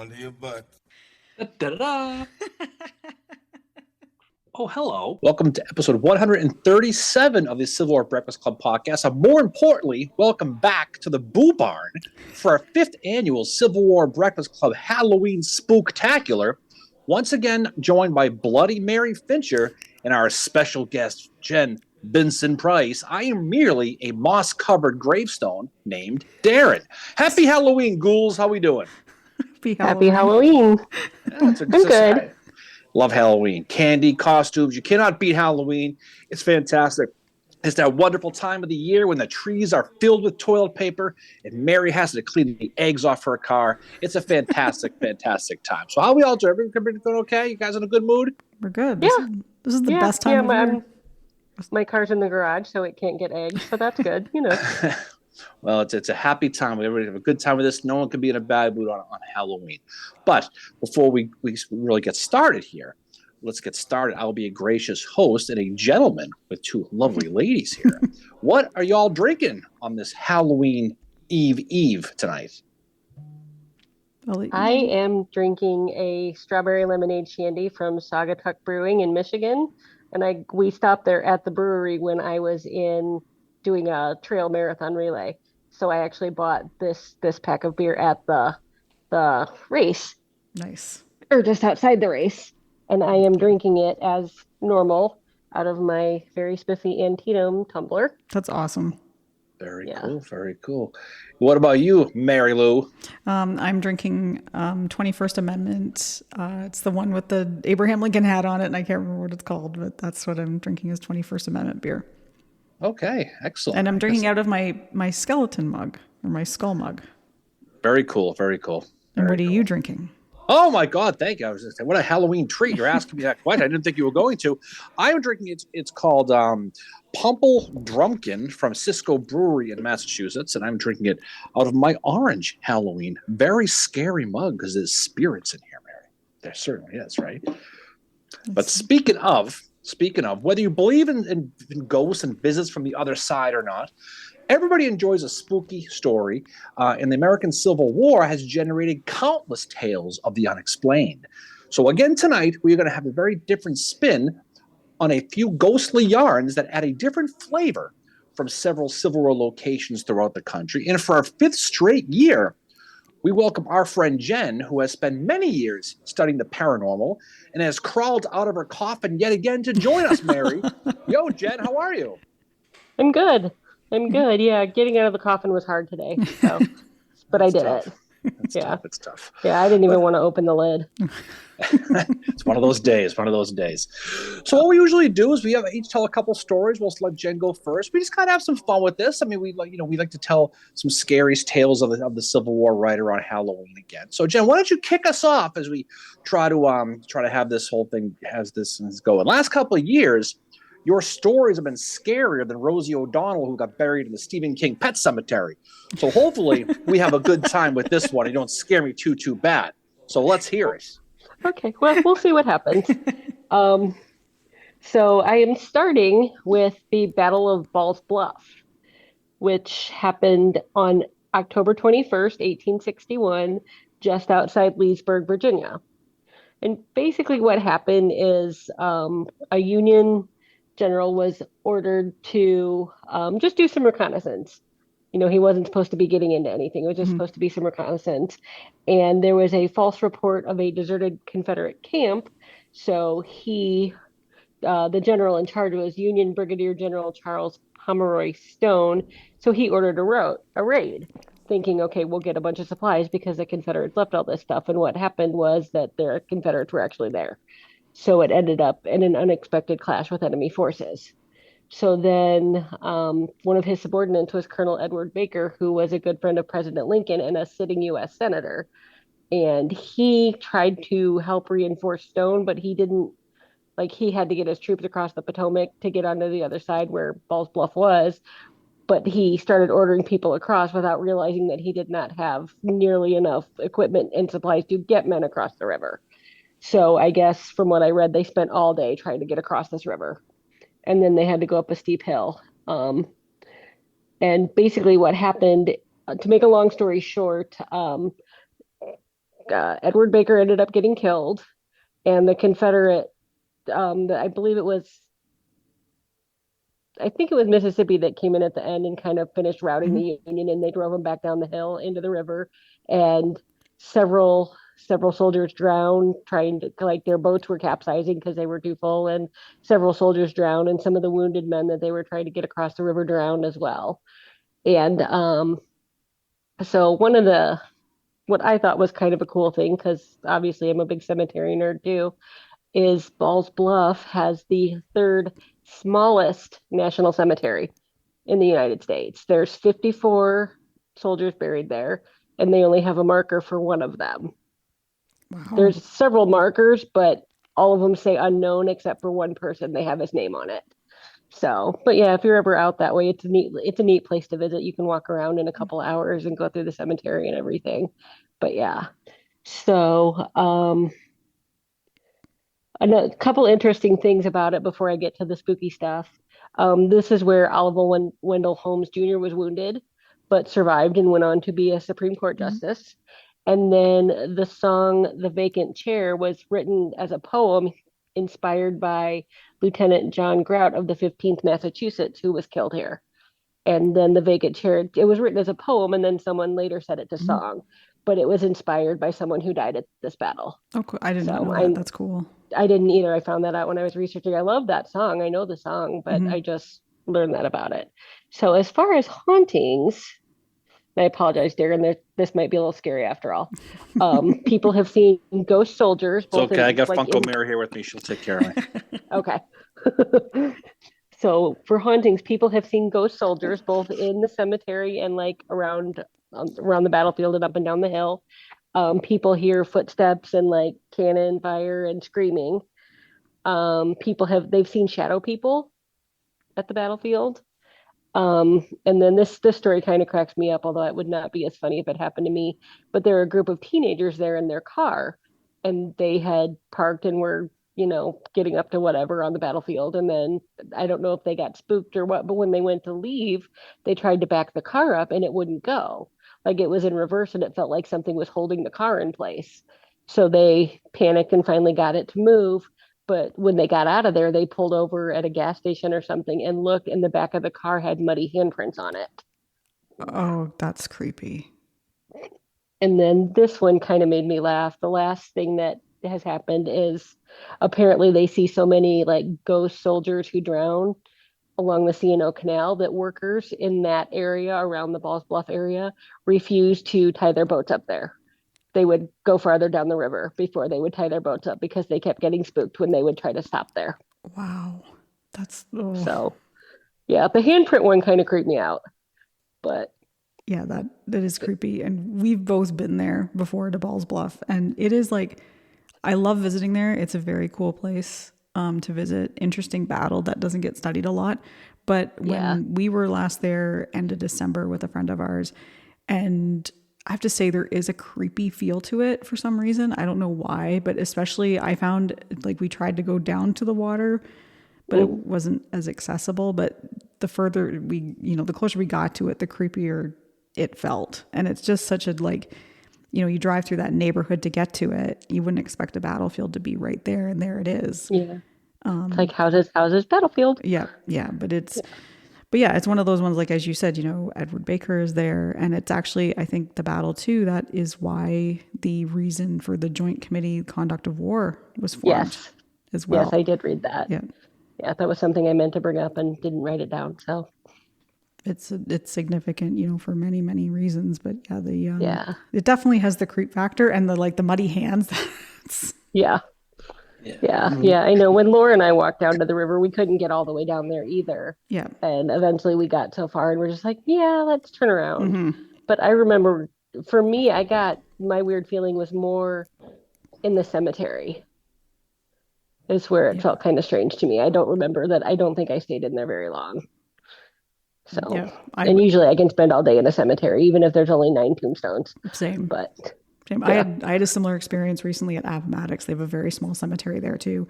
under your butt. Da-da-da. Oh, hello. Welcome to episode 137 of the Civil War Breakfast Club podcast. And more importantly, welcome back to the Boo Barn for our 5th annual Civil War Breakfast Club Halloween Spooktacular. Once again, joined by Bloody Mary Fincher and our special guest, Jen Benson Price. I am merely a moss-covered gravestone named Darren. Happy Halloween, ghouls. How we doing? Happy Halloween. Yeah, it's I'm good. Love Halloween. Candy, costumes. You cannot beat Halloween. It's fantastic. It's that wonderful time of the year when the trees are filled with toilet paper and Mary has to clean the eggs off her car. It's a fantastic, fantastic time. So how we all doing? Everybody doing okay? You guys in a good mood? We're good. Yeah. This is the best time of year. My car's in the garage, so it can't get eggs. So that's good, Well, it's a happy time. Everybody have a good time with this. No one can be in a bad mood on Halloween. But before we really get started here, let's get started. I'll be a gracious host and a gentleman with 2 lovely ladies here. What are y'all drinking on this Halloween Eve tonight? I am drinking a strawberry lemonade shandy from Saugatuck Brewing in Michigan. And we stopped there at the brewery when I was doing a trail marathon relay. So I actually bought this pack of beer at the race. Nice. Or just outside the race. And I am drinking it as normal out of my very spiffy Antietam tumbler. That's awesome. Very cool. Very cool. What about you, Mary Lou? I'm drinking 21st Amendment. It's the one with the Abraham Lincoln hat on it, and I can't remember what it's called, but that's what I'm drinking is 21st Amendment beer. Okay, excellent. And I'm drinking out of my skeleton mug, or my skull mug. Very cool, very cool. And what are you drinking? Oh my God, thank you. I was just saying, what a Halloween treat. You're asking me that question. I didn't think you were going to. I'm drinking, it's called Pumple Drumkin from Cisco Brewery in Massachusetts, and I'm drinking it out of my orange Halloween, very scary mug because there's spirits in here, Mary. There certainly is, right? But speaking of, whether you believe in ghosts and visits from the other side or not, everybody enjoys a spooky story, and the American Civil War has generated countless tales of the unexplained. So again tonight, we're going to have a very different spin on a few ghostly yarns that add a different flavor from several Civil War locations throughout the country. And for our 5th straight year, we welcome our friend Jen, who has spent many years studying the paranormal and has crawled out of her coffin yet again to join us, Mary. Yo, Jen, how are you? I'm good. Yeah, getting out of the coffin was hard today, but I did it. It's tough. Yeah, I didn't even want to open the lid. It's one of those days. So what we usually do is we each tell a couple stories. We'll let Jen go first. We just kind of have some fun with this. I mean, we like to tell some scary tales of the Civil War right around Halloween again. So Jen, why don't you kick us off as we try to have this whole thing going. Last couple of years, your stories have been scarier than Rosie O'Donnell, who got buried in the Stephen King Pet Cemetery. So hopefully we have a good time with this one. You don't scare me too bad. So let's hear it. Okay, well, we'll see what happens. So I am starting with the Battle of Ball's Bluff, which happened on October 21st, 1861, just outside Leesburg, Virginia. And basically what happened is a Union general was ordered to just do some reconnaissance. He wasn't supposed to be getting into anything. It was just supposed to be some reconnaissance. And there was a false report of a deserted Confederate camp. So the general in charge was Union Brigadier General Charles Pomeroy Stone. So he ordered a raid, thinking, okay, we'll get a bunch of supplies because the Confederates left all this stuff. And what happened was that the Confederates were actually there. So it ended up in an unexpected clash with enemy forces. So then one of his subordinates was Colonel Edward Baker, who was a good friend of President Lincoln and a sitting U.S. senator. And he tried to help reinforce Stone, but he didn't, he had to get his troops across the Potomac to get onto the other side where Ball's Bluff was. But he started ordering people across without realizing that he did not have nearly enough equipment and supplies to get men across the river. So I guess from what I read, they spent all day trying to get across this river. And then they had to go up a steep hill. And basically what happened, to make a long story short, Edward Baker ended up getting killed, and the Confederate, I believe it was, I think it was Mississippi that came in at the end and kind of finished routing Mhm. the Union, and they drove them back down the hill into the river, and several soldiers drowned trying to, like, their boats were capsizing because they were too full, and several soldiers drowned, and some of the wounded men that they were trying to get across the river drowned as well. And so one of the what I thought was kind of a cool thing, because obviously I'm a big cemetery nerd too, is Ball's Bluff has the third smallest national cemetery in the United States. There's 54 soldiers buried there, and they only have a marker for one of them. Wow. There's several markers, but all of them say unknown except for one person. They have his name on it. So, but yeah, if you're ever out that way, it's a neat place to visit. You can walk around in a couple hours and go through the cemetery and everything. But yeah. So, a couple interesting things about it before I get to the spooky stuff. This is where Oliver Wendell Holmes Jr. was wounded, but survived and went on to be a Supreme Court Mhm. justice. And then the song "The Vacant Chair" was written as a poem inspired by Lieutenant John Grout of the 15th Massachusetts, who was killed here. And then "The Vacant Chair," it was written as a poem, and then someone later set it to Mhm. song, but it was inspired by someone who died at this battle. Oh, cool. I did not So know that. That's cool. I didn't either. I found that out when I was researching. I love that song. I know the song, but Hmm. I just learned that about it. So as far as hauntings, I apologize, Darren. This might be a little scary after all. People have seen ghost soldiers, It's both okay. I in got like Funko in. Mirror here with me. She'll take care of me. Okay. So for hauntings, people have seen ghost soldiers both in the cemetery and like around the battlefield and up and down the hill. People hear footsteps and like cannon fire and screaming. They've seen shadow people at the battlefield. And then this story kind of cracks me up, although it would not be as funny if it happened to me. But there were a group of teenagers there in their car, and they had parked and were, getting up to whatever on the battlefield. And then I don't know if they got spooked or what, but when they went to leave, they tried to back the car up and it wouldn't go. Like it was in reverse and it felt like something was holding the car in place. So they panicked and finally got it to move. But when they got out of there, they pulled over at a gas station or something and looked, and the back of the car had muddy handprints on it. Oh, that's creepy. And then this one kind of made me laugh. The last thing that has happened is apparently they see so many like ghost soldiers who drown along the C&O Canal that workers in that area around the Balls Bluff area refuse to tie their boats up there. They would go farther down the river before they would tie their boats up because they kept getting spooked when they would try to stop there. Wow. That's, oh, So yeah, the handprint one kind of creeped me out, but yeah, that is creepy. And we've both been there before to Balls Bluff. And it is like, I love visiting there. It's a very cool place to visit. Interesting battle that doesn't get studied a lot. But yeah, when we were last there, end of December with a friend of ours, and I have to say there is a creepy feel to it for some reason. I don't know why, but especially I found like we tried to go down to the water, but it wasn't as accessible. But the further we, the closer we got to it, the creepier it felt. And it's just such a like, you drive through that neighborhood to get to it. You wouldn't expect a battlefield to be right there, and there it is. yeah. It's like houses, battlefield. Yeah, yeah, but yeah, it's one of those ones like as you said, Edward Baker is there, and it's actually I think the battle too. That is why the reason for the Joint Committee Conduct of War was formed Yes, as yes, well. I did read that. Yeah, Yeah, that was something I meant to bring up and didn't write it down. So it's significant, for many reasons. But yeah, yeah, it definitely has the creep factor and the muddy hands. That's, yeah, Yeah. yeah. I know when Laura and I walked down to the river, we couldn't get all the way down there either. yeah. And eventually we got so far and we're just like, yeah, let's turn around. Hmm. But I remember for me, I got my weird feeling was more in the cemetery is where it Yeah. felt kind of strange to me. I don't remember that. I don't think I stayed in there very long. So, Yeah. and usually I can spend all day in a cemetery, even if there's only 9 tombstones. Same. But Same. yeah, I had a similar experience recently at Appomattox. They have a very small cemetery there too.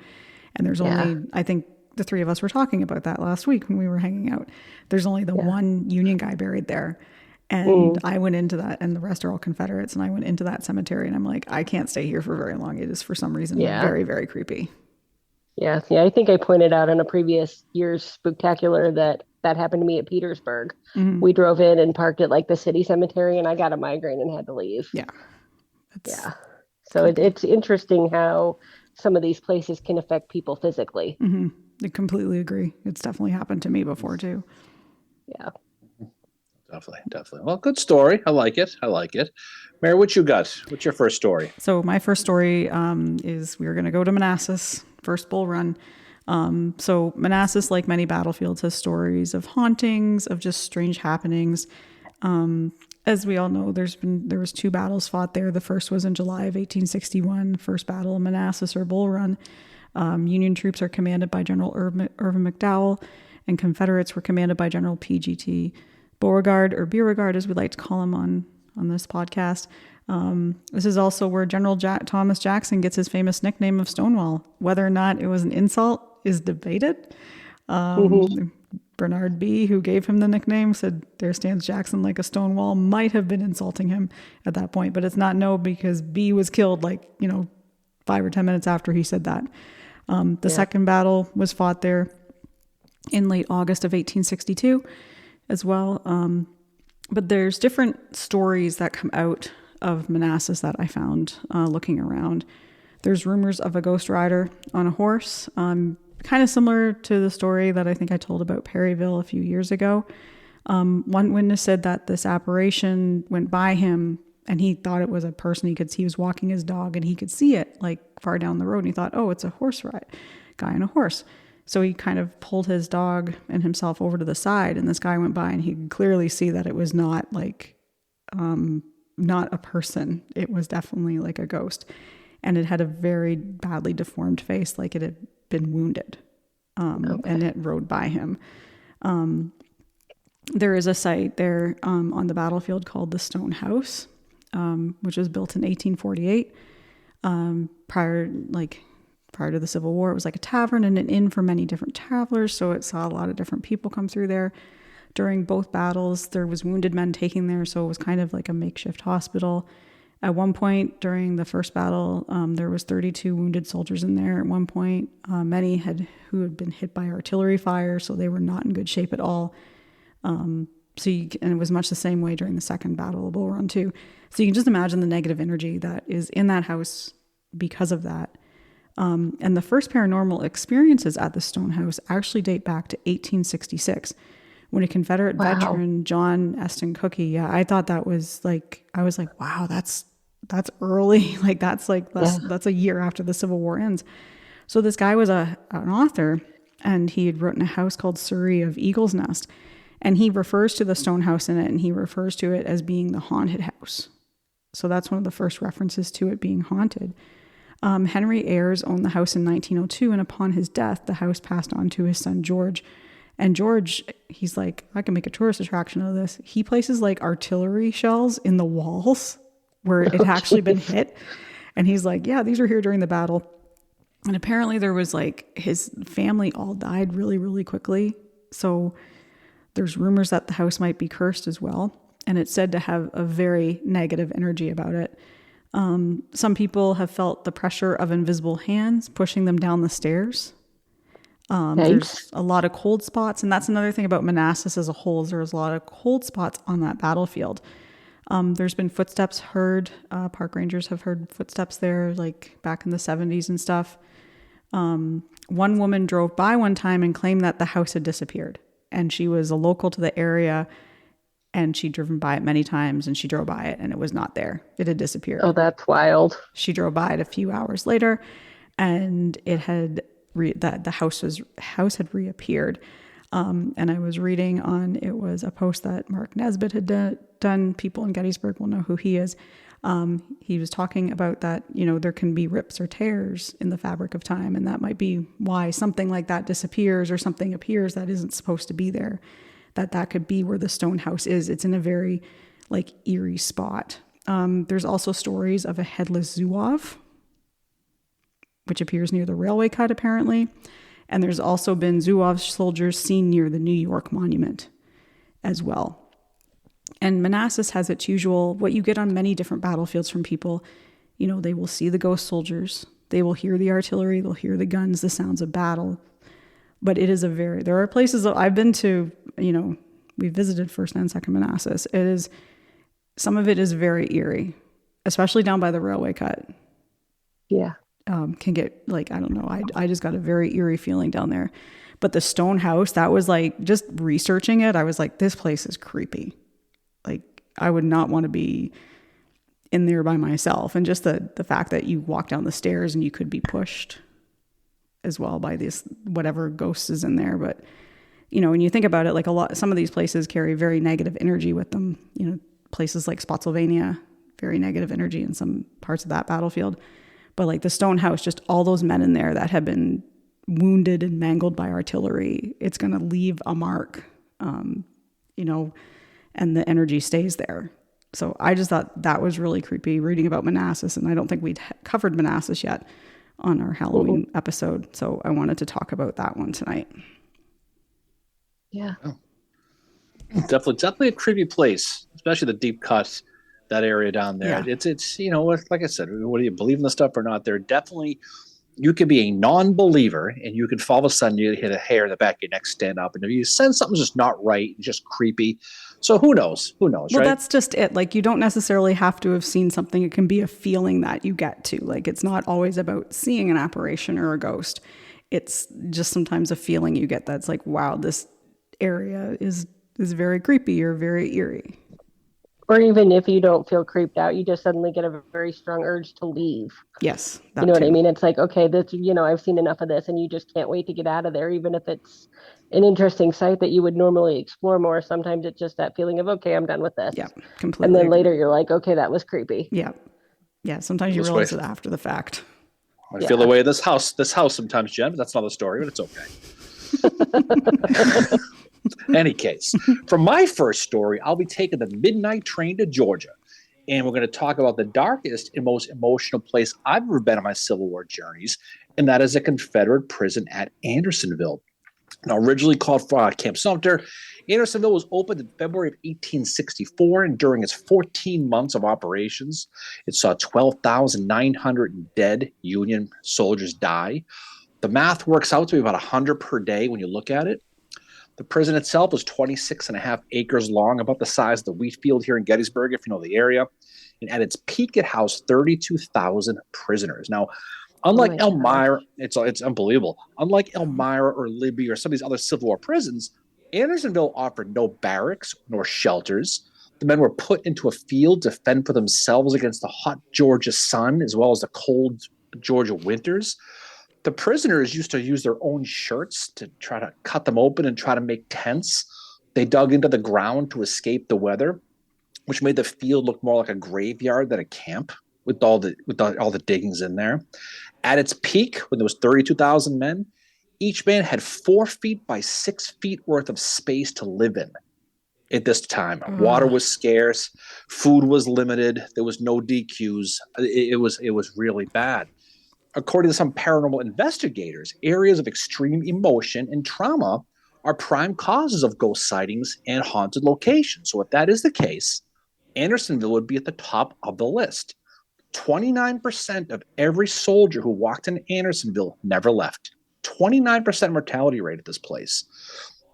And there's yeah, only, I think the three of us were talking about that last week when we were hanging out. There's only the yeah, one Union guy buried there. And I went into that, and the rest are all Confederates. And I went into that cemetery, and I'm like, I can't stay here for very long. It is, for some reason, very, very creepy. Yeah. I think I pointed out in a previous year's Spooktacular that happened to me at Petersburg. We drove in and parked at like the city cemetery, and I got a migraine and had to leave. Yeah. So it's interesting how some of these places can affect people physically. I completely agree. It's definitely happened to me before too. Yeah. Definitely. Well, good story. I like it. Mary, what you got? What's your first story? So my first story is we're going to go to Manassas, first bull run. So Manassas, like many battlefields, has stories of hauntings, of just strange happenings. As we all know, there was 2 battles fought there. The first was in July of 1861, first battle of Manassas or Bull Run. Union troops are commanded by General Irvin McDowell, and Confederates were commanded by General P.G.T. Beauregard, or Beauregard as we like to call him on this podcast. This is also where General Thomas Jackson gets his famous nickname of Stonewall. Whether or not it was an insult is debated. Bernard B., who gave him the nickname, said, "There stands Jackson like a stone wall," might have been insulting him at that point, but it's not because B was killed 5 or 10 minutes after he said that. The second battle was fought there in late August of 1862 as well. But there's different stories that come out of Manassas that I found looking around. There's rumors of a ghost rider on a horse, kind of similar to the story that I think I told about Perryville a few years ago. One witness said that this apparition went by him and he thought it was a person. He was walking his dog and he could see it far down the road, and he thought, oh, it's a horse ride, guy on a horse. So he kind of pulled his dog and himself over to the side, and this guy went by and he could clearly see that it was not not a person. It was definitely like a ghost. And it had a very badly deformed face, like it had been wounded. And it rode by him. There is a site there on the battlefield called the Stone House, which was built in 1848. Prior to the Civil War, it was like a tavern and an inn for many different travelers. So it saw a lot of different people come through there. During both battles, there was wounded men taken there. So it was kind of like a makeshift hospital. At one point during the first battle, there was 32 wounded soldiers in there. At one point, many who had been hit by artillery fire, so they were not in good shape at all. And it was much the same way during the second battle of Bull Run too. So you can just imagine the negative energy that is in that house because of that. And the first paranormal experiences at the Stone House actually date back to 1866. When a Confederate veteran, John Eston Cookie, I thought that was I was like, wow, that's early. That's a year after the Civil War ends. So this guy was an author, and he had written a house called Surrey of Eagle's Nest, and he refers to the stone house in it, and he refers to it as being the haunted house. So that's one of the first references to it being haunted. Henry Ayres owned the house in 1902, and upon his death, the house passed on to his son George. And George, he's like, I can make a tourist attraction of this. He places artillery shells in the walls where it had actually been hit. And he's like, yeah, these were here during the battle. And apparently there was his family all died really, really quickly. So there's rumors that the house might be cursed as well. And it's said to have a very negative energy about it. Some people have felt the pressure of invisible hands pushing them down the stairs. There's a lot of cold spots, and that's another thing about Manassas as a whole, is there's a lot of cold spots on that battlefield. There's been footsteps heard. Park rangers have heard footsteps there, back in the 70s and stuff. One woman drove by one time and claimed that the house had disappeared, and she was a local to the area, and she'd driven by it many times, and she drove by it, and it was not there. It had disappeared. Oh, that's wild. She drove by it a few hours later, and it had the house had reappeared. And I was reading it was a post that Mark Nesbitt had done. People in Gettysburg will know who he is. He was talking about that, there can be rips or tears in the fabric of time, and that might be why something like that disappears or something appears that isn't supposed to be there. That could be where the stone house is. It's in a very eerie spot. There's also stories of a headless Zouave, which appears near the railway cut, apparently. And there's also been Zouave soldiers seen near the New York Monument as well. And Manassas has its usual, what you get on many different battlefields from people. You know, they will see the ghost soldiers. They will hear the artillery. They'll hear the guns, the sounds of battle. But it is there are places that I've been to, you know, we visited 1st and 2nd Manassas. Some of it is very eerie, especially down by the railway cut. Yeah. Can get like, I don't know. I just got a very eerie feeling down there. But the stone house, that was like, just researching it, I was like, this place is creepy. Like, I would not want to be in there by myself. And just the fact that you walk down the stairs and you could be pushed as well by this, whatever ghost is in there. But, you know, when you think about it, like some of these places carry very negative energy with them. You know, places like Spotsylvania, very negative energy in some parts of that battlefield. But like the stone house, just all those men in there that have been wounded and mangled by artillery, it's going to leave a mark, you know, and the energy stays there. So I just thought that was really creepy reading about Manassas. And I don't think we'd covered Manassas yet on our Halloween episode. So I wanted to talk about that one tonight. Yeah. Oh. Definitely a creepy place, especially the deep cuts, that area down there. Yeah. It's you know, like I said, whether you believe in the stuff or not, there definitely, you could be a non-believer and you could all of a sudden you hit a hair in the back of your neck stand up. And if you sense something's just not right, it's just creepy. So who knows? Well, right? That's just it. Like, you don't necessarily have to have seen something. It can be a feeling that you get to. Like, it's not always about seeing an apparition or a ghost. It's just sometimes a feeling you get that's like, wow, this area is very creepy or very eerie. Or even if you don't feel creeped out, you just suddenly get a very strong urge to leave. Yes. You know what I mean? It's like, okay, this, you know, I've seen enough of this, and you just can't wait to get out of there, even if it's an interesting site that you would normally explore more. Sometimes it's just that feeling of, okay, I'm done with this. Yeah, completely. And then later you're like, okay, that was creepy. Yeah. Yeah. Sometimes you realize it after the fact. I feel the way of this house sometimes, Jen, but that's another story, but it's okay. Any case, for my first story, I'll be taking the midnight train to Georgia, and we're going to talk about the darkest and most emotional place I've ever been on my Civil War journeys, and that is a Confederate prison at Andersonville. Now, originally called Camp Sumter, Andersonville was opened in February of 1864, and during its 14 months of operations, it saw 12,900 dead Union soldiers die. The math works out to be about 100 per day when you look at it. The prison itself was 26.5 acres long, about the size of the wheat field here in Gettysburg, if you know the area. And at its peak, it housed 32,000 prisoners. Now, unlike Elmira, it's unbelievable. Unlike Elmira or Libby or some of these other Civil War prisons, Andersonville offered no barracks nor shelters. The men were put into a field to fend for themselves against the hot Georgia sun as well as the cold Georgia winters. The prisoners used to use their own shirts to try to cut them open and try to make tents. They dug into the ground to escape the weather, which made the field look more like a graveyard than a camp with all the diggings in there. At its peak, when there was 32,000 men, each man had 4 feet by 6 feet worth of space to live in. At this time, water was scarce, food was limited, there was no DQs. It was really bad. According to some paranormal investigators, areas of extreme emotion and trauma are prime causes of ghost sightings and haunted locations. So if that is the case, Andersonville would be at the top of the list. 29% of every soldier who walked in Andersonville never left. 29% mortality rate at this place.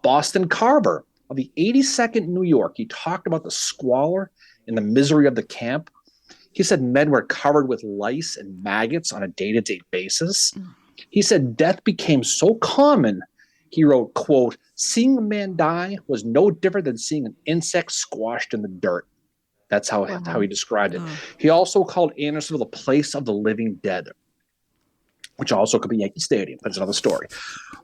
Boston Carver of the 82nd New York, he talked about the squalor and the misery of the camp. He said men were covered with lice and maggots on a day-to-day basis. He said death became so common, he wrote, quote, seeing a man die was no different than seeing an insect squashed in the dirt. That's how he described it. He also called Andersonville the place of the living dead, which also could be Yankee Stadium. That's another story.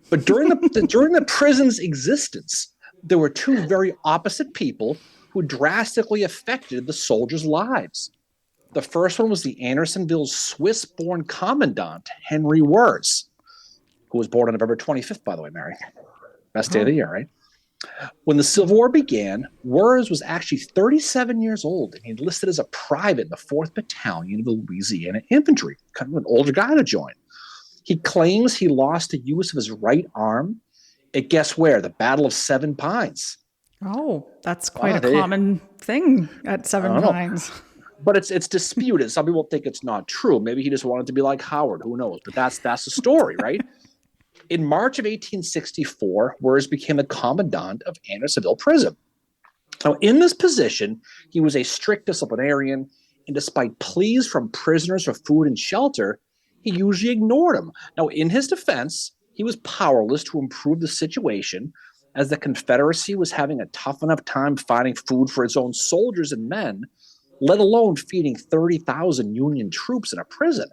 But during the prison's existence, there were two very opposite people who drastically affected the soldiers' lives. The first one was the Andersonville's Swiss-born commandant, Henry Wirz, who was born on November 25th, by the way, Mary. Best day of the year, right? When the Civil War began, Wirz was actually 37 years old, and he enlisted as a private in the 4th Battalion of the Louisiana Infantry, kind of an older guy to join. He claims he lost the use of his right arm at, guess where? The Battle of Seven Pines. Oh, that's quite a They, common thing at I Seven don't know. Pines. But it's disputed. Some people think it's not true. Maybe he just wanted to be like Howard. Who knows? But that's the story, right? In March of 1864, Wirz became the commandant of Andersonville Prison. Now, in this position, he was a strict disciplinarian, and despite pleas from prisoners for food and shelter, he usually ignored them. Now, in his defense, he was powerless to improve the situation, as the Confederacy was having a tough enough time finding food for its own soldiers and men, let alone feeding 30,000 Union troops in a prison.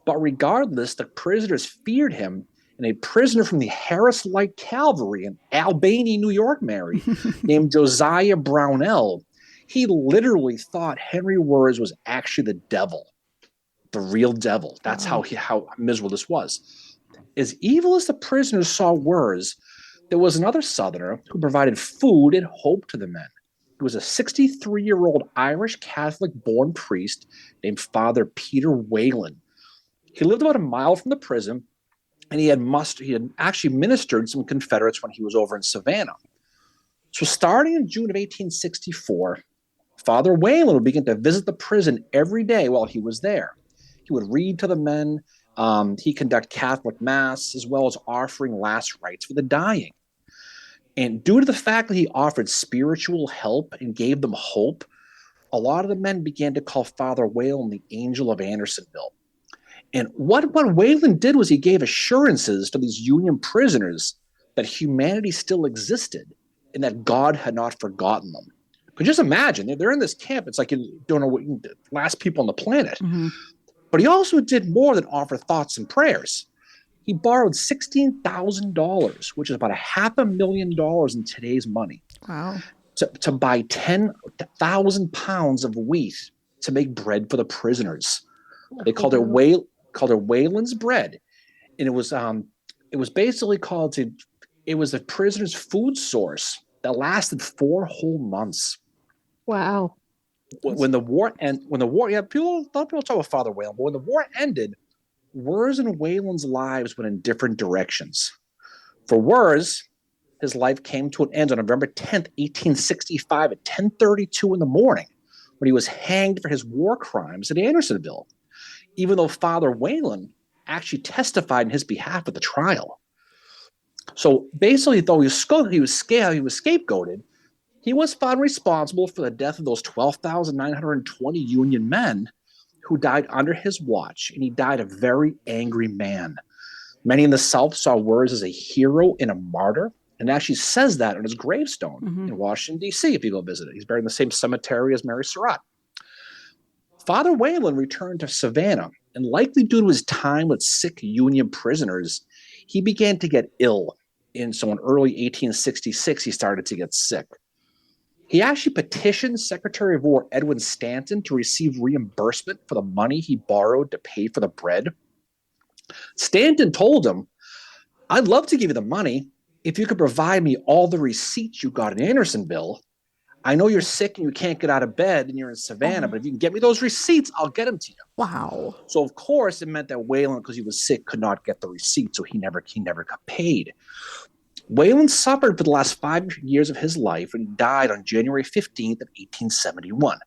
But regardless, the prisoners feared him, and a prisoner from the Harris Light Cavalry in Albany, New York, Mary, named Josiah Brownell, he literally thought Henry Wirz was actually the devil, the real devil. That's how miserable this was. As evil as the prisoners saw Wirz, there was another Southerner who provided food and hope to the men. He was a 63-year-old Irish Catholic-born priest named Father Peter Whalen. He lived about a mile from the prison, and he had actually ministered some Confederates when he was over in Savannah. So starting in June of 1864, Father Whalen would begin to visit the prison every day while he was there. He would read to the men. He conduct Catholic Mass, as well as offering last rites for the dying. And due to the fact that he offered spiritual help and gave them hope, a lot of the men began to call Father Whalen the Angel of Andersonville. And what Whalen did was he gave assurances to these Union prisoners that humanity still existed and that God had not forgotten them. But just imagine, they're in this camp. It's like you don't know what the last people on the planet. Mm-hmm. But he also did more than offer thoughts and prayers. He borrowed $16,000, which is about $500,000 in today's money. Wow. To buy 10,000 pounds of wheat to make bread for the prisoners. They called it Whalen's bread, and it was basically it was the prisoners' food source that lasted 4 whole months. Wow. When the war a lot of people talk about Father Whalen, but when the war ended, Wirz and Whalen's lives went in different directions. For Wirz, his life came to an end on November 10th, 1865 at 10:32 in the morning, when he was hanged for his war crimes at Andersonville, even though Father Whalen actually testified in his behalf at the trial. So basically, though he was scapegoated, he was found responsible for the death of those 12,920 Union men who died under his watch, and he died a very angry man. Many in the South saw Wirz as a hero and a martyr, and actually says that on his gravestone in Washington, D.C., if you go visit it. He's buried in the same cemetery as Mary Surratt. Father Whalen returned to Savannah, and likely due to his time with sick Union prisoners, he began to get ill. And so in early 1866, he started to get sick. He actually petitioned Secretary of War Edwin Stanton to receive reimbursement for the money he borrowed to pay for the bread. Stanton told him, "I'd love to give you the money if you could provide me all the receipts you got in Andersonville. I know you're sick and you can't get out of bed and you're in Savannah, but if you can get me those receipts, I'll get them to you." Wow. So, of course, it meant that Whalen, because he was sick, could not get the receipts, so he never got paid. Whalen suffered for the last 5 years of his life and died on January 15th of 1871.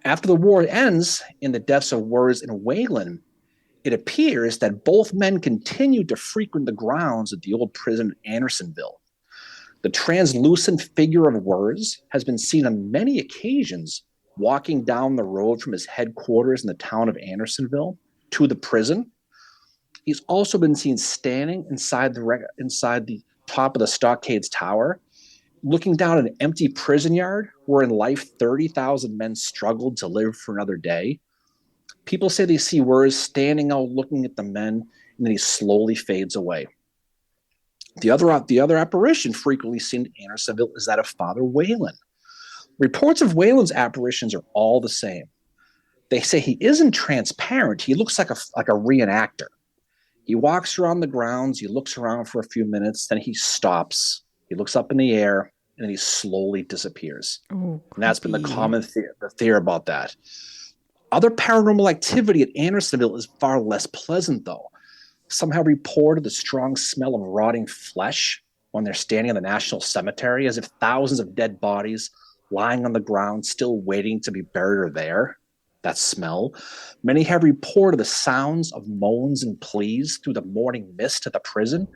After the war ends in the deaths of Wirz and Whalen, it appears that both men continued to frequent the grounds of the old prison in Andersonville. The translucent figure of Wirz has been seen on many occasions walking down the road from his headquarters in the town of Andersonville to the prison. He's also been seen standing inside the top of the Stockades Tower, looking down an empty prison yard where in life 30,000 men struggled to live for another day. People say they see Wirz standing out looking at the men, and then he slowly fades away. The other apparition frequently seen in Andersonville is that of Father Whalen. Reports of Whalen's apparitions are all the same. They say he isn't transparent. He looks like a reenactor. He walks around the grounds, he looks around for a few minutes, then he stops, he looks up in the air, and then he slowly disappears. Oh, and that's been the common theory about that. Other paranormal activity at Andersonville is far less pleasant, though. Some have reported the strong smell of rotting flesh when they're standing in the National Cemetery, as if thousands of dead bodies lying on the ground, still waiting to be buried, are there. That smell. Many have reported the sounds of moans and pleas through the morning mist at the prison,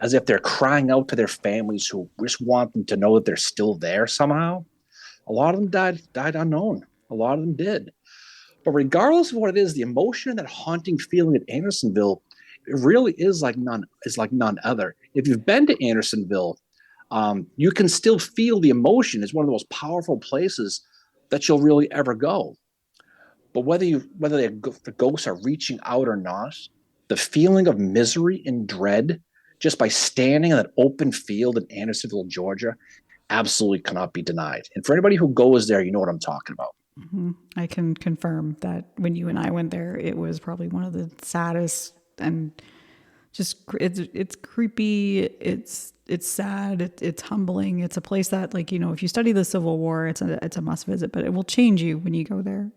as if they're crying out to their families who just want them to know that they're still there somehow. A lot of them died unknown. A lot of them did. But regardless of what it is, the emotion and that haunting feeling at Andersonville, it really is like none other. If you've been to Andersonville, you can still feel the emotion. It's one of the most powerful places that you'll really ever go. But whether the ghosts are reaching out or not, the feeling of misery and dread just by standing in that open field in Andersonville, Georgia, absolutely cannot be denied. And for anybody who goes there, you know what I'm talking about. Mm-hmm. I can confirm that when you and I went there, it was probably one of the saddest, and just it's creepy. It's sad. It's humbling. It's a place that, like, if you study the Civil War, it's a must visit. But it will change you when you go there.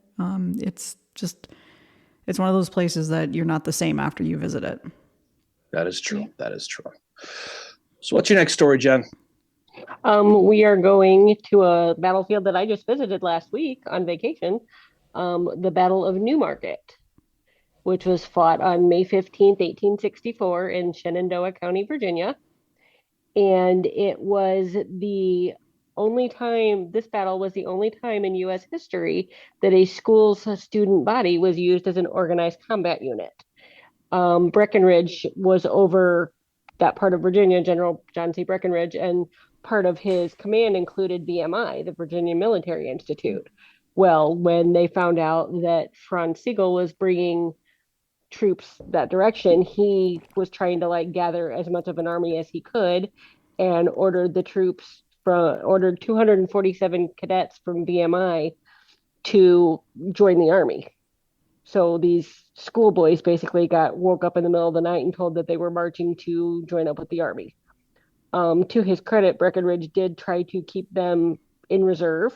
It's one of those places that you're not the same after you visit it. That is true. That is true. So what's your next story, Jen? We are going to a battlefield that I just visited last week on vacation, the Battle of Newmarket, which was fought on May 15th, 1864 in Shenandoah County, Virginia. And it was the only time, this battle was the only time in U.S. history that a school's student body was used as an organized combat unit. Breckinridge was over that part of Virginia, General John C. Breckinridge, and part of his command included VMI, the Virginia Military Institute. Well, when they found out that Franz Sigel was bringing troops that direction, he was trying to gather as much of an army as he could, and ordered 247 cadets from VMI to join the army. So these schoolboys basically woke up in the middle of the night and told that they were marching to join up with the army. To his credit, Breckinridge did try to keep them in reserve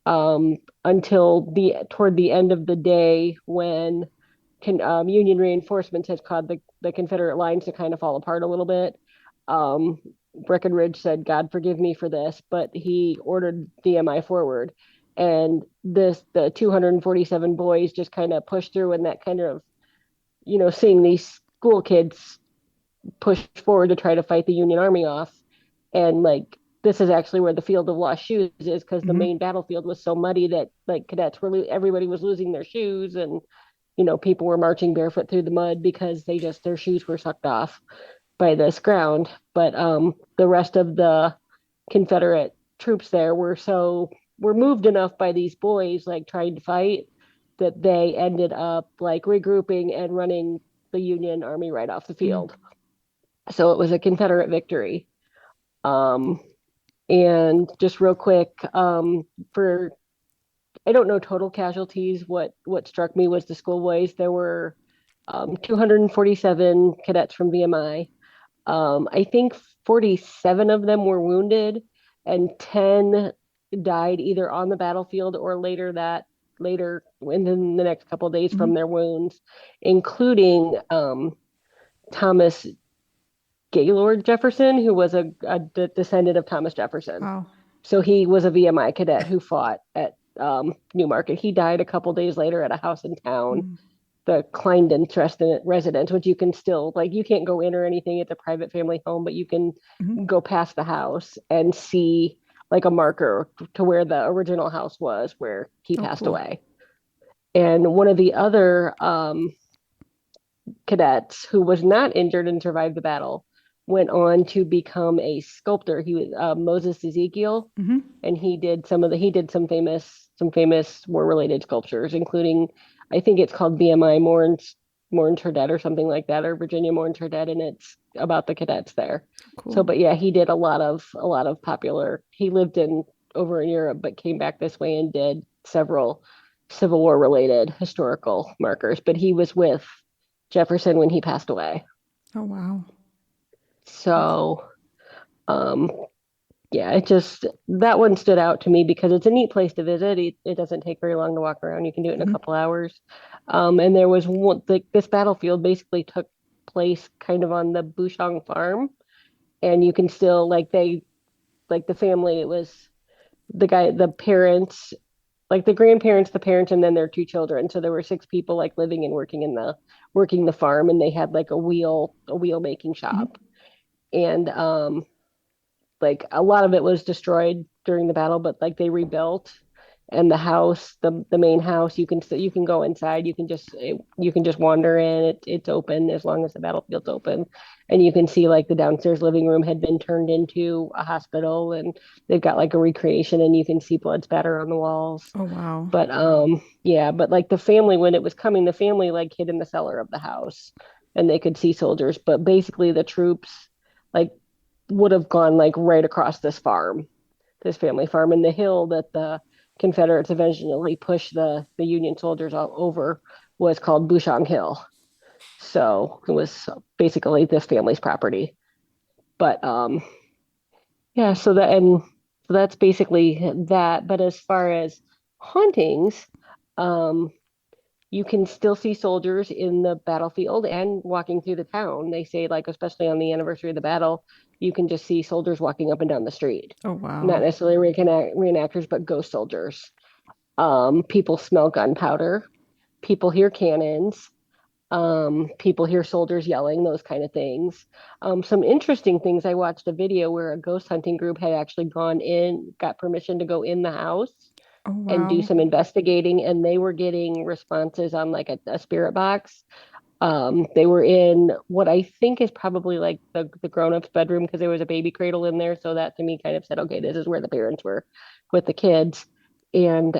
until toward the end of the day, when Union reinforcements had caused the Confederate lines to kind of fall apart a little bit. Breckinridge said, "God forgive me for this," but he ordered VMI forward. And the 247 boys just kind of pushed through, and that kind of, seeing these school kids push forward to try to fight the Union Army off. And this is actually where the field of lost shoes is, because the main battlefield was so muddy that cadets everybody was losing their shoes, and people were marching barefoot through the mud because their shoes were sucked off by this ground. But the rest of the Confederate troops there were moved enough by these boys trying to fight, that they ended up regrouping and running the Union Army right off the field. So it was a Confederate victory. And just real quick, for I don't know total casualties. What struck me was the schoolboys. There were 247 cadets from VMI. I think 47 of them were wounded, and 10 died either on the battlefield or later within the next couple of days from their wounds, including Thomas Gaylord Jefferson, who was a descendant of Thomas Jefferson. Wow. So he was a VMI cadet who fought at Newmarket. He died a couple days later at a house in town, the Clindon residence, which you can still, you can't go in or anything. It's a private family home, but you can go past the house and see a marker to where the original house was, where he passed away. And one of the other cadets who was not injured and survived the battle went on to become a sculptor. He was Moses Ezekiel, and he did some famous war related sculptures, including, I think it's called BMI Mourns Her Dead or something like that, or Virginia Mourns Her Dead, and it's about the cadets there. Cool. So, but yeah, he did a lot of popular. He lived over in Europe, but came back this way and did several Civil War related historical markers. But he was with Jefferson when he passed away. Oh wow. So, yeah, that one stood out to me because it's a neat place to visit. It doesn't take very long to walk around. You can do it in a couple hours. And there was this battlefield basically took place kind of on the Bouchon farm. and you can still like the family, it was the parents, like the grandparents, the parents, and then their two children. So there were six people like living and working the farm, and they had like a wheel making Mhm. shop. And like a lot of it was destroyed during the battle, but like they rebuilt. And the house, the main house, you can go inside. You can just wander in. It's open as long as the battlefield's open, and you can see like the downstairs living room had been turned into a hospital, and they've got like a recreation, and you can see blood spatter on the walls. Oh, wow. But yeah, but like the family, when it was coming, the family like hid in the cellar of the house, and they could see soldiers. But basically, the troops like would have gone like right across this family farm, and the hill that the Confederates eventually pushed the Union soldiers all over was called Bouchon Hill. So it was basically this family's property. But yeah, so that's basically that. But as far as hauntings, um, you can still see soldiers in the battlefield and walking through the town. They say, like, especially on the anniversary of the battle, you can just see soldiers walking up and down the street. Oh, Not wow. necessarily reenactors, but ghost soldiers. People smell gunpowder. People hear cannons. People hear soldiers yelling, those kind of things. Some interesting things. I watched a video where a ghost hunting group had actually gone in, got permission to go in the house Oh, and do wow. some investigating, and they were getting responses on like a spirit box. They were in what I think is probably like the grown-ups bedroom, because there was a baby cradle in there, so that to me kind of said, okay, this is where the parents were with the kids. And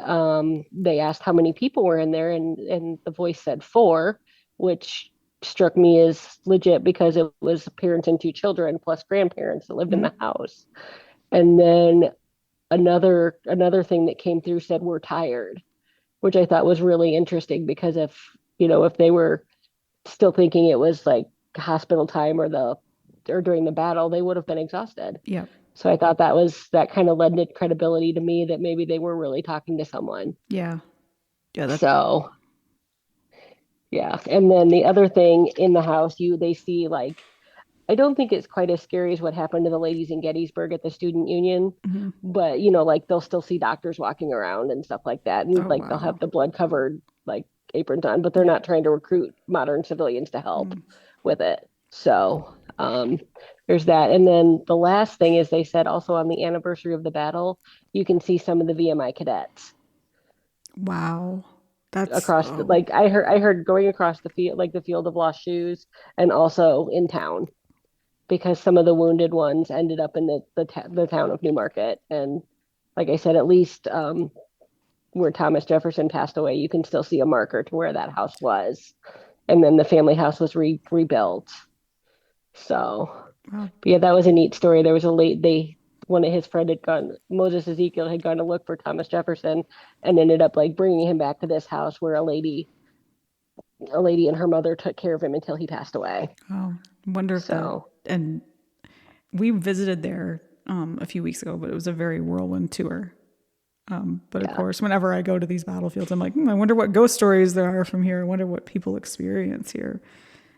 they asked how many people were in there, and the voice said four, which struck me as legit because it was parents and two children plus grandparents that lived in Mhm. the house. And then another thing that came through said we're tired, which I thought was really interesting, because if they were still thinking it was like hospital time or during the battle, they would have been exhausted. Yep. So I thought that kind of lended credibility to me that maybe they were really talking to someone. Yeah. Yeah, that. So yeah. And then the other thing in the house, they see like, I don't think it's quite as scary as what happened to the ladies in Gettysburg at the student union, Mhm. but like they'll still see doctors walking around and stuff like that, and Oh, like they'll wow. have the blood covered like aprons on, but they're Yep. not trying to recruit modern civilians to help Mm. with it. So there's that, and then the last thing is they said also on the anniversary of the battle, you can see some of the VMI cadets Wow. That's, across oh, like I heard going across the field, like the field of lost shoes, and also in town, because some of the wounded ones ended up in the town of Newmarket. And like I said, at least where Thomas Jefferson passed away, you can still see a marker to where that house was. And then the family house was rebuilt. So, wow. but yeah, that was a neat story. There was one of his friend had gone, Moses Ezekiel had gone to look for Thomas Jefferson, and ended up like bringing him back to this house where a lady and her mother took care of him until he passed away. Oh, wonder if that, So and we visited there a few weeks ago, but it was a very whirlwind tour. But of yeah, course, whenever I go to these battlefields, I'm like, I wonder what ghost stories there are from here. I wonder what people experience here.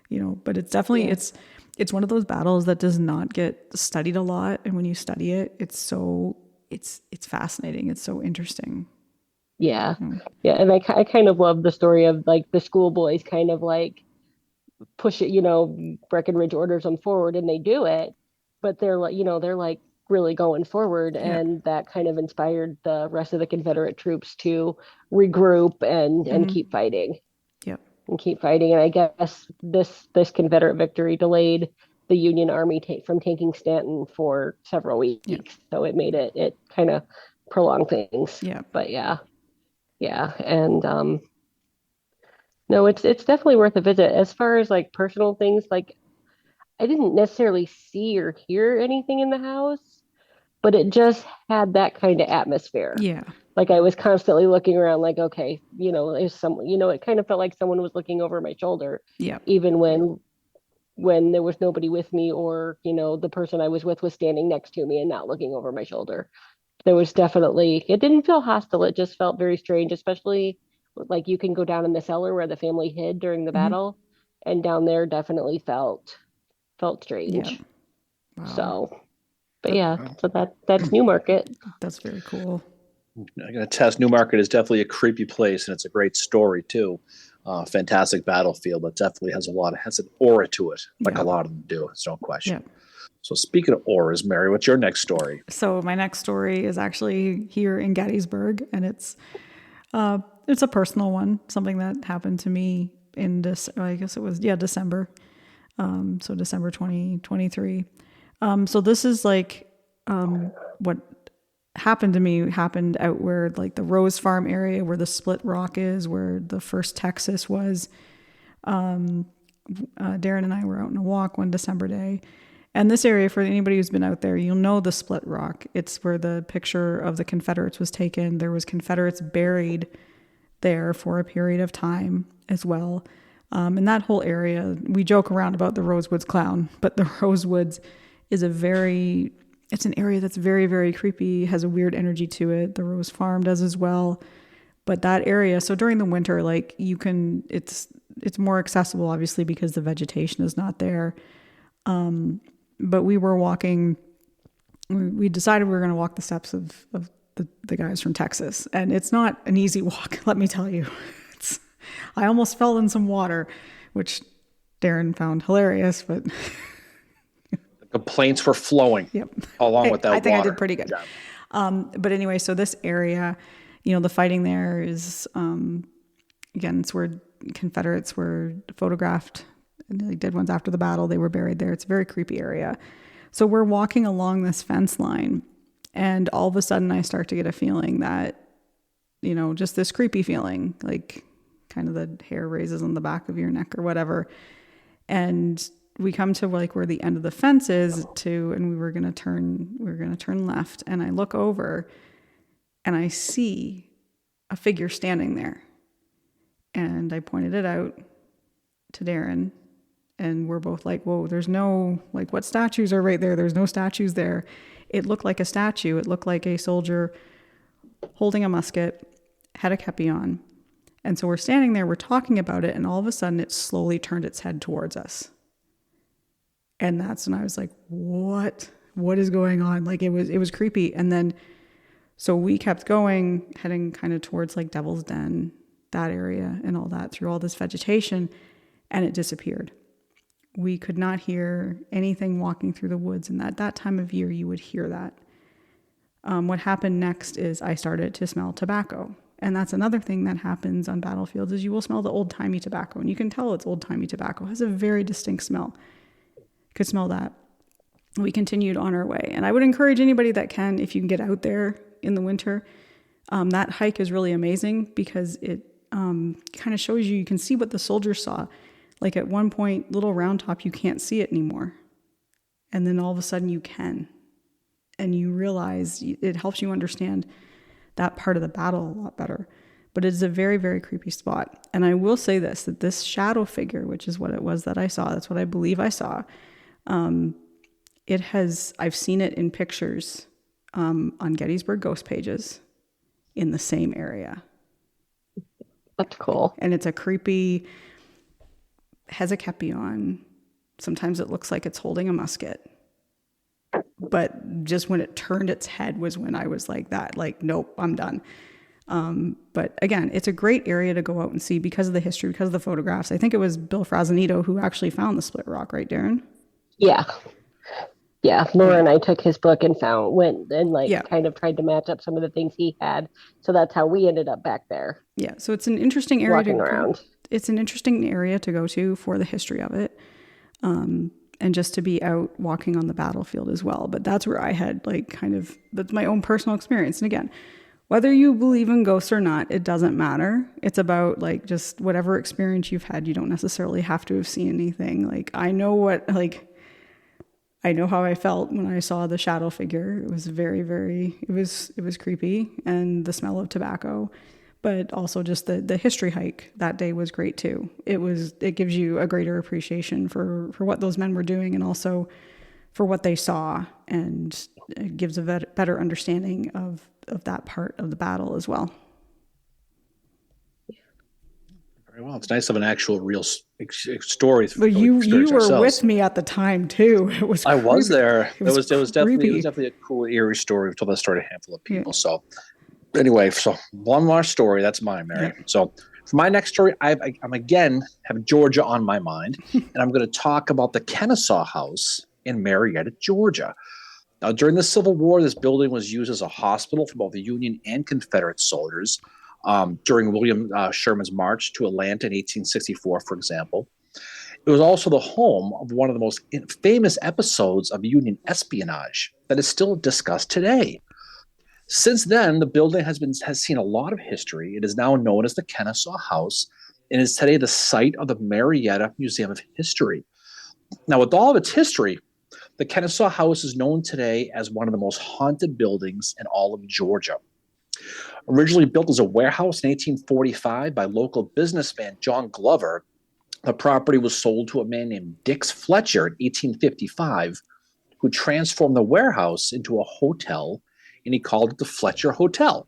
But it's definitely yeah. it's one of those battles that does not get studied a lot, and when you study it, it's fascinating. It's so interesting. Yeah. Mm. Yeah. And I kind of love the story of like the schoolboys kind of like push it, Breckinridge orders them forward, and they do it, but they're like really going forward. Yeah. And that kind of inspired the rest of the Confederate troops to regroup and Hmm. Yep. keep fighting. And I guess this Confederate victory delayed the Union Army from taking Stanton for several Yep. weeks. So it kind of prolonged things. Yep. But yeah. Yeah, and no, it's definitely worth a visit. As far as like personal things, like I didn't necessarily see or hear anything in the house, but it just had that kind of atmosphere. Yeah. Like I was constantly looking around, like, okay, is someone, it kind of felt like someone was looking over my shoulder, Yep. even when there was nobody with me, or the person I was with was standing next to me and not looking over my shoulder. There was definitely, it didn't feel hostile, it just felt very strange, especially like you can go down in the cellar where the family hid during the Hmm. battle, and down there definitely felt Yep. strange. So, but That, yeah, so that's Newmarket. that's very cool. I'm going to test. Newmarket is definitely a creepy place, and it's a great story too. Fantastic battlefield, but definitely has an aura to it, like Yeah. a lot of them do. It's no question. Yeah. So speaking of auras, Mary, what's your next story? So my next story is actually here in Gettysburg, and it's a personal one, something that happened to me in this. I guess it was December. So December 2023. So this is like what happened to me happened out where like the Rose Farm area where the Split Rock is, where the first Texas was. Darren and I were out on a walk one December day. And this area, for anybody who's been out there, you'll know the Split Rock. It's where the picture of the Confederates was taken. There was Confederates buried there for a period of time as well. And that whole area, we joke around about the Rosewoods clown, but the Rosewoods is it's an area that's very, very creepy, has a weird energy to it. The Rose Farm does as well. But that area, so during the winter, like it's more accessible, obviously, because the vegetation is not there. But we were walking, we decided we were going to walk the steps of the guys from Texas. And it's not an easy walk, let me tell you. I almost fell in some water, which Darren found hilarious, but The complaints were flowing yep. along with that I think water. I did pretty good. Yeah. But anyway, so this area, the fighting there is, again, it's where Confederates were photographed, and they did ones after the battle. They were buried there. It's a very creepy area. So we're walking along this fence line, and all of a sudden I start to get a feeling that, just this creepy feeling, like kind of the hair raises on the back of your neck or whatever. And we come to like where the end of the fence is and we were going to turn left. And I look over and I see a figure standing there. And I pointed it out to Darren, and we're both like, whoa, there's no, like, what statues are right there? There's no statues there. It looked like a statue. It looked like a soldier holding a musket, had a kepi on. And so we're standing there, we're talking about it, and all of a sudden it slowly turned its head towards us. And that's when I was like, what is going on? Like it was creepy. And then, so we kept going, heading kind of towards like Devil's Den, that area and all that, through all this vegetation, and it disappeared. We could not hear anything walking through the woods. And at that time of year, you would hear that. What happened next is I started to smell tobacco. And that's another thing that happens on battlefields is you will smell the old-timey tobacco. And you can tell it's old-timey tobacco. It has a very distinct smell. Could smell that. We continued on our way. And I would encourage anybody that can, if you can get out there in the winter, that hike is really amazing because it kind of shows you can see what the soldiers saw. Like at one point, Little Round Top, you can't see it anymore. And then all of a sudden you can. And you realize it helps you understand that part of the battle a lot better. But it is a very, very creepy spot. And I will say this, that this shadow figure, which is what it was that I saw, that's what I believe I saw, I've seen it in pictures on Gettysburg Ghost pages in the same area. That's cool. And it's a creepy, has a kepi on. Sometimes it looks like it's holding a musket. But just when it turned its head was when I was like that, like, nope, I'm done. But again, it's a great area to go out and see because of the history, because of the photographs. I think it was Bill Frazanito who actually found the Split Rock, right, Darren? Yeah. Yeah. Laura and I took his book and went and kind of tried to match up some of the things he had. So that's how we ended up back there. Yeah. So it's an interesting area walking around. It's an interesting area to go to for the history of it. And just to be out walking on the battlefield as well. But that's where I had that's my own personal experience. And again, whether you believe in ghosts or not, it doesn't matter. It's about just whatever experience you've had. You don't necessarily have to have seen anything. I know how I felt when I saw the shadow figure. It was very, very, it was creepy, and the smell of tobacco. But also just the history hike that day was great too. It gives you a greater appreciation for what those men were doing and also for what they saw, and it gives a better understanding of that part of the battle as well. Very well. It's nice to have an actual real stories. But you were with me at the time too. It was. I was there. It was definitely a cool, eerie story. We've told that story to a handful of people. Yeah. So anyway, so one more story. That's mine, Mary. Yeah. So for my next story, I'm again have Georgia on my mind, and I'm going to talk about the Kennesaw House in Marietta, Georgia. Now, during the Civil War, this building was used as a hospital for both the Union and Confederate soldiers. During William Sherman's march to Atlanta in 1864, for example. It was also the home of one of the most famous episodes of Union espionage that is still discussed today. Since then, the building has seen a lot of history. It is now known as the Kennesaw House and is today the site of the Marietta Museum of History. Now, with all of its history, the Kennesaw House is known today as one of the most haunted buildings in all of Georgia. Originally built as a warehouse in 1845 by local businessman John Glover, the property was sold to a man named Dix Fletcher in 1855, who transformed the warehouse into a hotel, and he called it the Fletcher Hotel.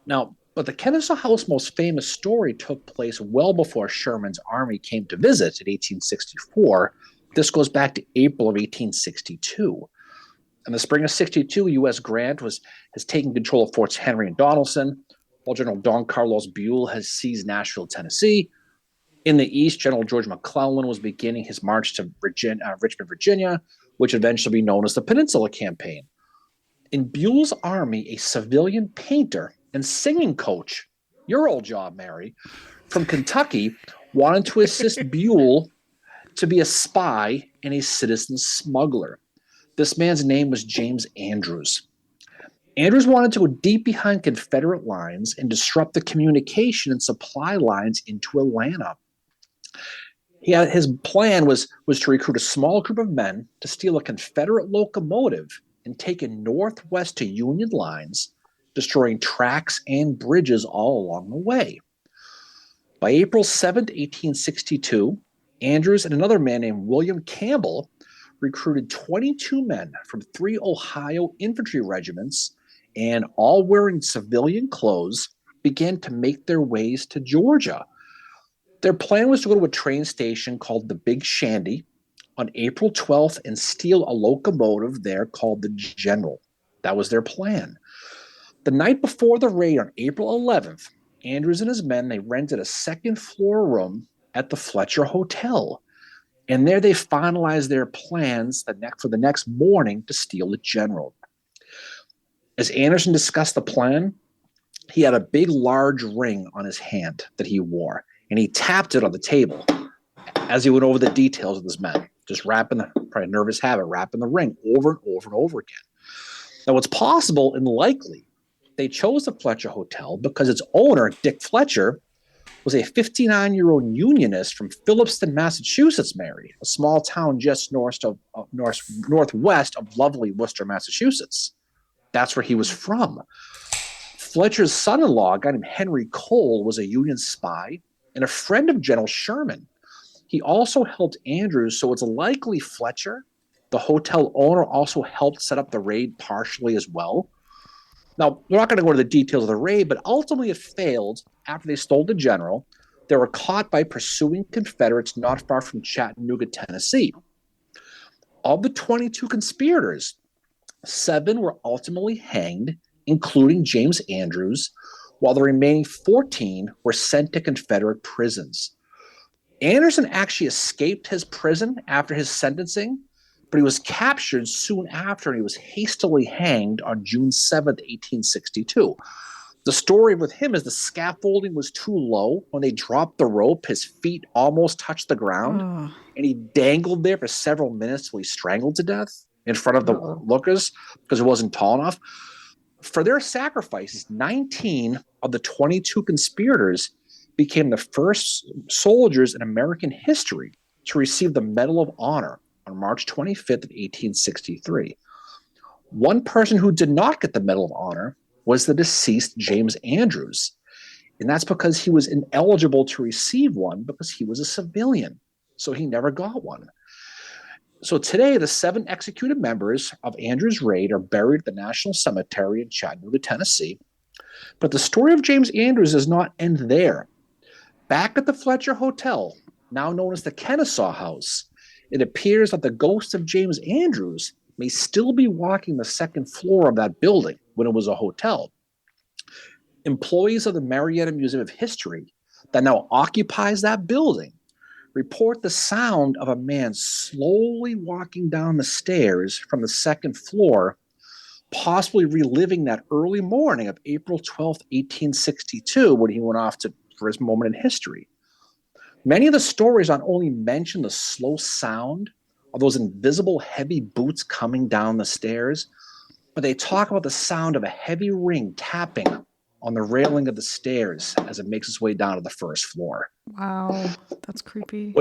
Now, but the Kennesaw House most famous story took place well before Sherman's army came to visit in 1864. This goes back to April of 1862. In the spring of 62, U.S. Grant has taken control of Forts Henry and Donelson, while General Don Carlos Buell has seized Nashville, Tennessee. In the east, General George McClellan was beginning his march to Richmond, Virginia, which would eventually be known as the Peninsula Campaign. In Buell's army, a civilian painter and singing coach, your old job, Mary, from Kentucky, wanted to assist Buell to be a spy and a citizen smuggler. This man's name was James Andrews. Andrews wanted to go deep behind Confederate lines and disrupt the communication and supply lines into Atlanta. His plan was to recruit a small group of men to steal a Confederate locomotive and take it northwest to Union lines, destroying tracks and bridges all along the way. By April 7th, 1862, Andrews and another man named William Campbell recruited 22 men from 3 Ohio infantry regiments and, all wearing civilian clothes, began to make their ways to Georgia. Their plan was to go to a train station called the Big Shandy on April 12th and steal a locomotive there called the General. That was their plan. The night before the raid on April 11th, Andrews and his men, they rented a second-floor room at the Fletcher Hotel. And there they finalized their plans for the next morning to steal the General. As Anderson discussed the plan, he had a big, large ring on his hand that he wore, and he tapped it on the table as he went over the details of his men, just probably a nervous habit, wrapping the ring over and over and over again. Now, it's possible and likely they chose the Fletcher Hotel because its owner, Dick Fletcher, was a 59-year-old Unionist from Phillipston, Massachusetts, Mary, a small town just northwest of lovely Worcester, Massachusetts. That's where he was from. Fletcher's son-in-law, a guy named Henry Cole, was a Union spy and a friend of General Sherman. He also helped Andrews, so it's likely Fletcher, the hotel owner, also helped set up the raid partially as well. Now, we're not going to go into the details of the raid, but ultimately it failed after they stole the General. They were caught by pursuing Confederates not far from Chattanooga, Tennessee. Of the 22 conspirators, 7 were ultimately hanged, including James Andrews, while the remaining 14 were sent to Confederate prisons. Anderson actually escaped his prison after his sentencing, but he was captured soon after and he was hastily hanged on June 7th, 1862. The story with him is the scaffolding was too low. When they dropped the rope, his feet almost touched the ground, and he dangled there for several minutes till he strangled to death in front of the lookers because it wasn't tall enough. For their sacrifices, 19 of the 22 conspirators became the first soldiers in American history to receive the Medal of Honor on March 25th of 1863. One person who did not get the Medal of Honor was the deceased James Andrews, and that's because he was ineligible to receive one because he was a civilian, so he never got one. So today, the 7 executed members of Andrews' raid are buried at the National Cemetery in Chattanooga, Tennessee. But the story of James Andrews does not end there. Back at the Fletcher Hotel, now known as the Kennesaw House, it appears that the ghost of James Andrews may still be walking the second floor of that building when it was a hotel. Employees of the Marietta Museum of History that now occupies that building report the sound of a man slowly walking down the stairs from the second floor, possibly reliving that early morning of April 12th, 1862, when he went off for his moment in history. Many of the stories not only mention the slow sound of those invisible heavy boots coming down the stairs, but they talk about the sound of a heavy ring tapping on the railing of the stairs as it makes its way down to the first floor. Wow, that's creepy.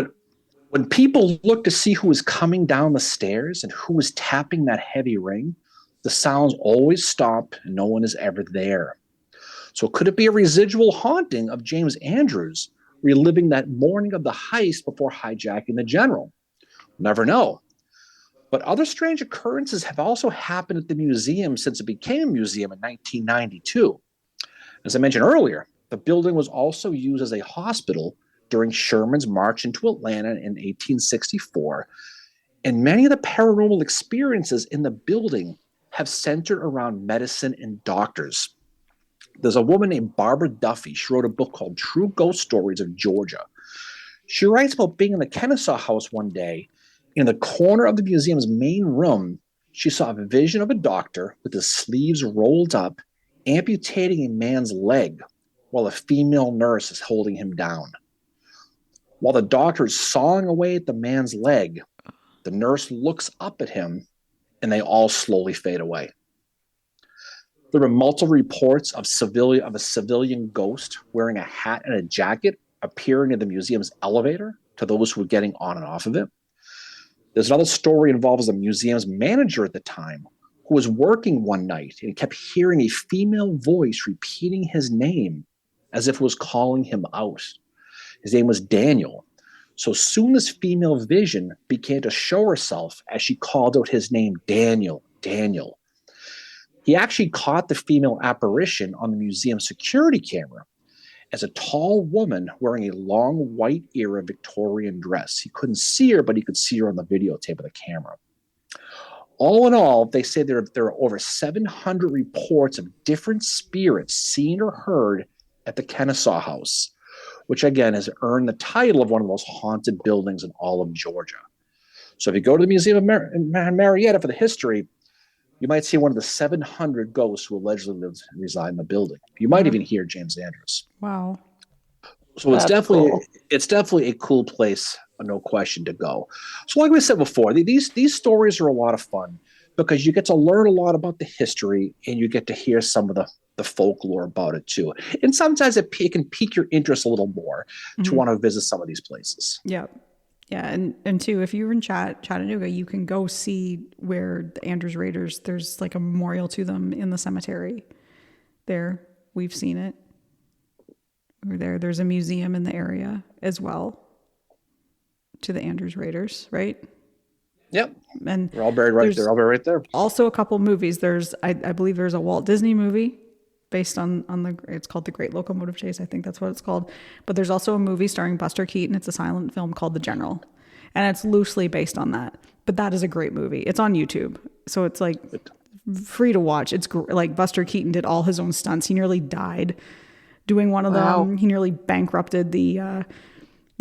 When people look to see who is coming down the stairs and who is tapping that heavy ring, the sounds always stop and no one is ever there. So could it be a residual haunting of James Andrews reliving that morning of the heist before hijacking the general? Never know. But other strange occurrences have also happened at the museum since it became a museum in 1992. As I mentioned earlier, the building was also used as a hospital during Sherman's march into Atlanta in 1864, and many of the paranormal experiences in the building have centered around medicine and doctors. There's a woman named Barbara Duffy. She wrote a book called True Ghost Stories of Georgia. She writes about being in the Kennesaw House one day. In the corner of the museum's main room, she saw a vision of a doctor with his sleeves rolled up, amputating a man's leg while a female nurse is holding him down. While the doctor is sawing away at the man's leg, the nurse looks up at him and they all slowly fade away. There were multiple reports of a civilian ghost wearing a hat and a jacket appearing in the museum's elevator to those who were getting on and off of it. There's another story involves a museum's manager at the time who was working one night and kept hearing a female voice repeating his name as if it was calling him out. His name was Daniel. So soon this female vision began to show herself as she called out his name, Daniel, Daniel. He actually caught the female apparition on the museum security camera as a tall woman wearing a long white era Victorian dress. He couldn't see her, but he could see her on the videotape of the camera. All in all, they say there are over 700 reports of different spirits seen or heard at the Kennesaw House, which again has earned the title of one of the most haunted buildings in all of Georgia. So if you go to the Museum of Marietta for the history, you might see one of the 700 ghosts who allegedly live and reside in the building. You might even hear James Andrews. Wow. So it's definitely a cool place, no question, to go. So like we said before, these stories are a lot of fun because you get to learn a lot about the history and you get to hear some of the folklore about it too. And sometimes it can pique your interest a little more to want to visit some of these places. Yeah. Yeah, and too, if you're in Chattanooga, you can go see where the Andrews Raiders, there's like a memorial to them in the cemetery there. We've seen it. We were there. There's a museum in the area as well to the Andrews Raiders, right? Yep. And they're all buried right there. Also a couple movies. I believe there's a Walt Disney movie based on it's called The Great Locomotive Chase. I think that's what it's called. But there's also a movie starring Buster Keaton. It's a silent film called The General. And it's loosely based on that. But that is a great movie. It's on YouTube. So it's like free to watch. It's like Buster Keaton did all his own stunts. He nearly died doing one of them. He nearly bankrupted the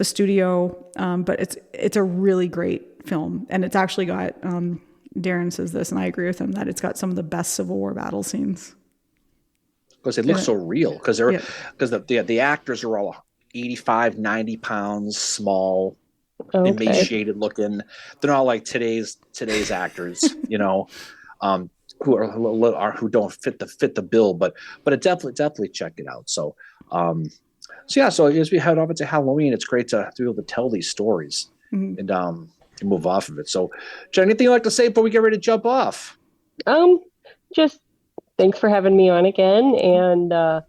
studio. But it's a really great film. And it's actually got, Darren says this, and I agree with him, that it's got some of the best Civil War battle scenes. Because they look so real. Because the actors are all 85, 90 pounds, small, emaciated looking. They're not like today's actors, who don't fit the bill. But it definitely check it out. So so as we head over to Halloween, it's great to be able to tell these stories and move off of it. So, Jen, anything you'd like to say before we get ready to jump off? Just thanks for having me on again, and I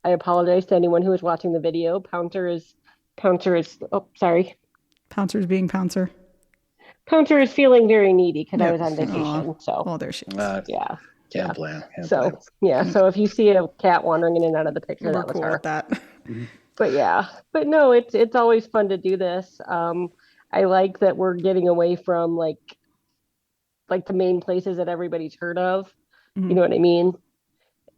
apologize to anyone who is watching the video. Pouncer is Pouncer's being Pouncer. Pouncer is feeling very needy because I was on vacation. Aww. So, oh, there she is. Can't blame. So if you see a cat wandering in and out of the picture, We're that was cool her. With that. But yeah, but no, it's always fun to do this. I like that we're getting away from like the main places that everybody's heard of. You Mhm. know what I mean?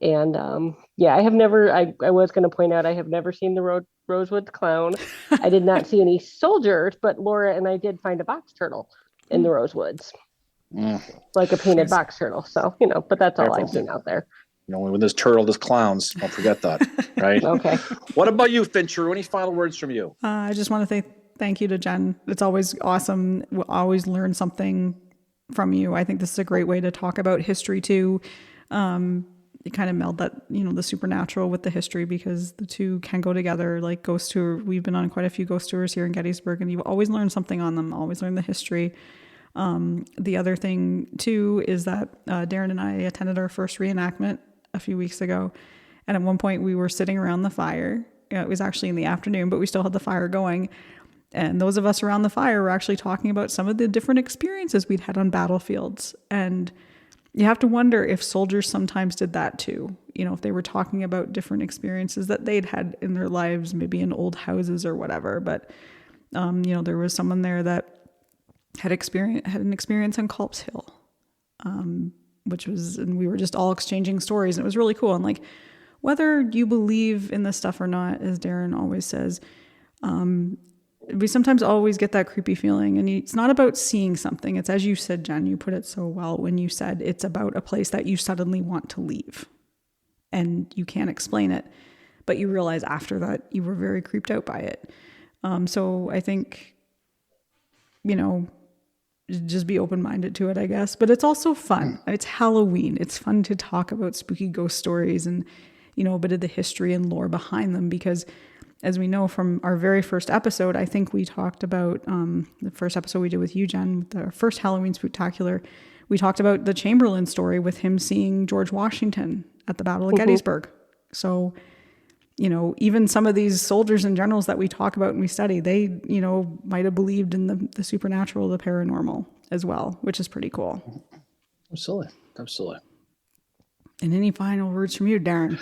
And yeah, I have never. I was going to point out I have never seen the Rosewood Clown. I did not see any soldiers, but Laura and I did find a box turtle in the Rosewoods, Mm, like a painted Nice. box turtle. So you know, but that's all I've careful. seen out there. You know, when there's turtle, there's clowns. Don't forget that, right? Okay. What about you, Fincher? Any final words from you? I just want to say thank you to Jen. It's always awesome. We'll always learn something from you. I think this is a great way to talk about history too. You kind of meld that, the supernatural with the history because the two can go together. Like ghost tour, we've been on quite a few ghost tours here in Gettysburg, and you always learn something on them. Always learn the history. The other thing too is that Darren and I attended our first reenactment a few weeks ago, and at one point we were sitting around the fire. It was actually in the afternoon, but we still had the fire going. And those of us around the fire were actually talking about some of the different experiences we'd had on battlefields. And you have to wonder if soldiers sometimes did that too. If they were talking about different experiences that they'd had in their lives, maybe in old houses or whatever. But, there was someone there that had an experience on Culp's Hill, and we were just all exchanging stories. And it was really cool. And like, whether you believe in this stuff or not, as Darren always says, we sometimes always get that creepy feeling. And it's not about seeing something. It's, as you said, Jen, you put it so well when you said it's about a place that you suddenly want to leave. And you can't explain it. But you realize after that you were very creeped out by it. So I think, just be open-minded to it, I guess. But it's also fun. It's Halloween. It's fun to talk about spooky ghost stories and, a bit of the history and lore behind them, because as we know from our very first episode, I think we talked about the first episode we did with you, Jen, the first Halloween Spooktacular. We talked about the Chamberlain story with him seeing George Washington at the Battle of Gettysburg. So, even some of these soldiers and generals that we talk about and we study, they, might have believed in the supernatural, the paranormal as well, which is pretty cool. Absolutely. Absolutely. And any final words from you, Darren?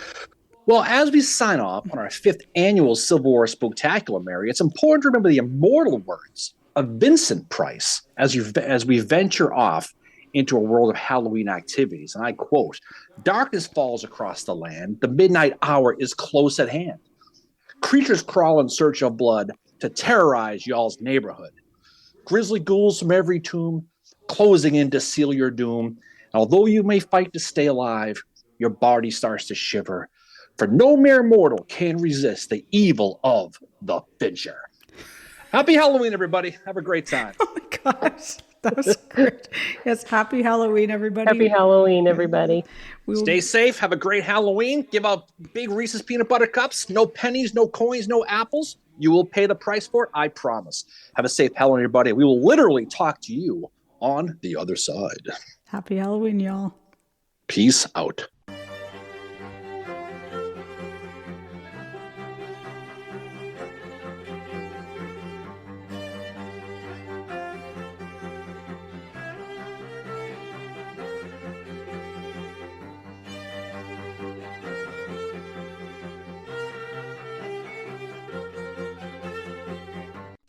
Well, as we sign off on our 5th annual Civil War Spooktacular, Mary, it's important to remember the immortal words of Vincent Price as we venture off into a world of Halloween activities. And I quote, "Darkness falls across the land. The midnight hour is close at hand. Creatures crawl in search of blood to terrorize y'all's neighborhood. Grisly ghouls from every tomb closing in to seal your doom. And although you may fight to stay alive, your body starts to shiver. For no mere mortal can resist the evil of the Fincher." Happy Halloween, everybody. Have a great time. Oh my gosh, that was great. Yes, happy Halloween, everybody. Happy Halloween, everybody. Stay safe. Have a great Halloween. Give out big Reese's peanut butter cups. No pennies, no coins, no apples. You will pay the price for it, I promise. Have a safe Halloween, everybody. We will literally talk to you on the other side. Happy Halloween, y'all. Peace out.